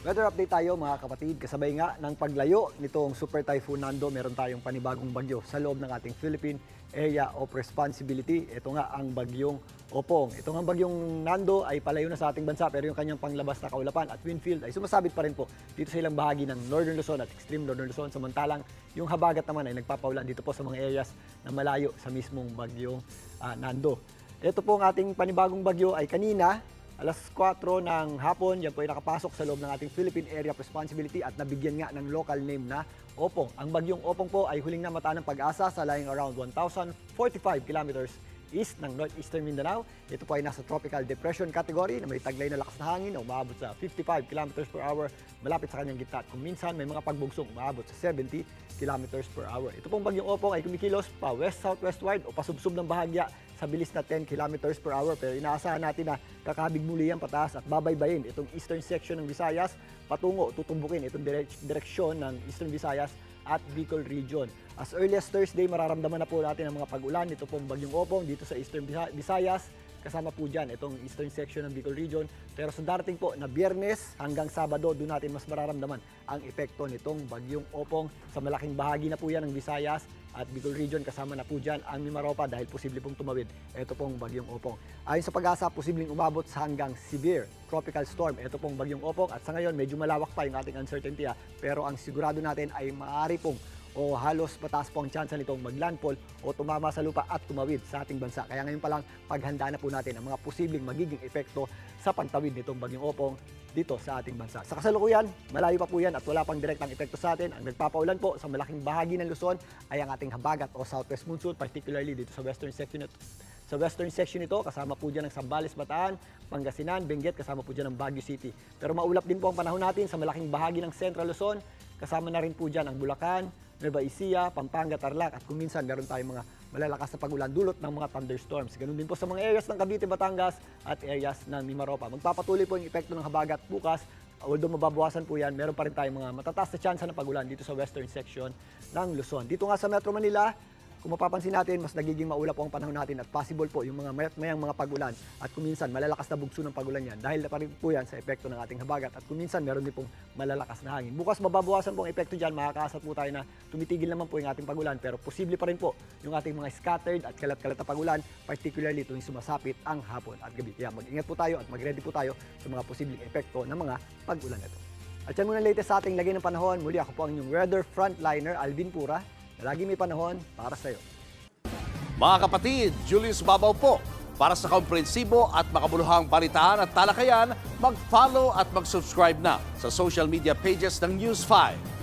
Weather update tayo mga kapatid, kasabay nga ng paglayo nitong Super Typhoon Nando, meron tayong panibagong bagyo sa loob ng ating Philippine Area of Responsibility. Ito nga ang bagyong Opong. Ito nga bagyong Nando ay palayo na sa ating bansa pero yung kanyang panglabas na kaulapan at wind field ay sumasabit pa rin po dito sa ilang bahagi ng Northern Luzon at extreme Northern Luzon. Samantalang yung habagat naman ay nagpapaulan dito po sa mga areas na malayo sa mismong bagyong Nando. Ito po ang ating panibagong bagyo ay kanina, alas 4 ng hapon, yan po ay nakapasok sa loob ng ating Philippine Area of Responsibility at nabigyan nga ng local name na Opong. Ang bagyong Opong po ay huling namataan ng Pag-asa sa lying around 1,045 kilometers east ng northeastern Mindanao. Ito po ay nasa tropical depression category na may taglay na lakas na hangin na umaabot sa 55 kilometers per hour malapit sa kanyang gitna. At kung minsan may mga pagbugsong umaabot sa 70 kilometers per hour. Ito pong bagyong Opong ay kumikilos pa west-southwestward o pasubsob ng bahagya sa bilis na 10 kilometers per hour. Pero inaasahan natin na kakabig muli yan pataas at babaybayin itong eastern section ng Visayas patungo, tutumbukin itong direksyon ng eastern Visayas at Bicol Region. As early as Thursday, mararamdaman na po natin ang mga pag-ulan. Ito pong bagyong Opong dito sa eastern Visayas. Kasama po dyan itong eastern section ng Bicol Region. Pero sa darating po na Biyernes hanggang Sabado, doon natin mas mararamdaman ang epekto nitong bagyong Opong. Sa malaking bahagi na po yan ng Visayas at Bicol Region, kasama na po dyan ang Mimaropa dahil posible pong tumawid ito pong bagyong Opong. Ayon sa Pag-asa, posibleng umabot sa hanggang severe tropical storm ito pong bagyong Opong. At sa ngayon, medyo malawak pa yung ating uncertainty pero ang sigurado natin ay maaari pong o halos pataas po ang tsansa nitong maglandfall o tumama sa lupa at tumawid sa ating bansa. Kaya ngayon pa lang, paghanda na po natin ang mga posibleng magiging epekto sa pagtawid nitong bagyong Opong dito sa ating bansa. Sa kasalukuyan, malayo pa po yan at wala pang direktang epekto sa atin. Ang nagpapaulan po sa malaking bahagi ng Luzon ay ang ating habagat o southwest monsoon, particularly dito sa western section nito. Sa western section nito, kasama po dyan ang Zambales, Bataan, Pangasinan, Benguet, kasama po dyan ang Baguio City. Pero maulap din po ang panahon natin sa malaking bahagi ng Central Luzon, kasama na rin po dyan ang Bulacan, Nueva Ecija, Pampanga, Tarlac at kung minsan meron tayong mga malalakas na pag-ulan dulot ng mga thunderstorms. Ganun din po sa mga areas ng Cavite, Batangas at areas ng Mimaropa. Magpapatuloy po yung epekto ng habagat bukas. Although mababawasan po yan, meron pa rin tayong mga matataas na tsansa ng pag-ulan dito sa western section ng Luzon. Dito nga sa Metro Manila, kung mapapansin natin, mas nagiging maulap po ang panahon natin at possible po yung mga mayang mga pag-ulan at kung minsan malalakas na bugso ng pag-ulan yan dahil na pa rin po yan sa epekto ng ating habagat at kung minsan meron din pong malalakas na hangin. Bukas mababawasan po ang epekto dyan, makakaasat po tayo na tumitigil naman po yung ating pag-ulan pero posible pa rin po yung ating mga scattered at kalat-kalat na pag-ulan, particularly tuwing sumasapit ang hapon at gabi. Kaya mag-ingat po tayo at mag-ready po tayo sa mga posibleng epekto ng mga pag-ulan ito. At yan muna latest sa ating lagay ng panahon. Muli ako po ang inyong weather frontliner, Alvin Pura, na lagi may panahon para sa iyo. Mga kapatid, Julius Babaw po. Para sa komprehensibo at makabuluhang balitaan at talakayan, mag-follow at mag-subscribe na sa social media pages ng News 5.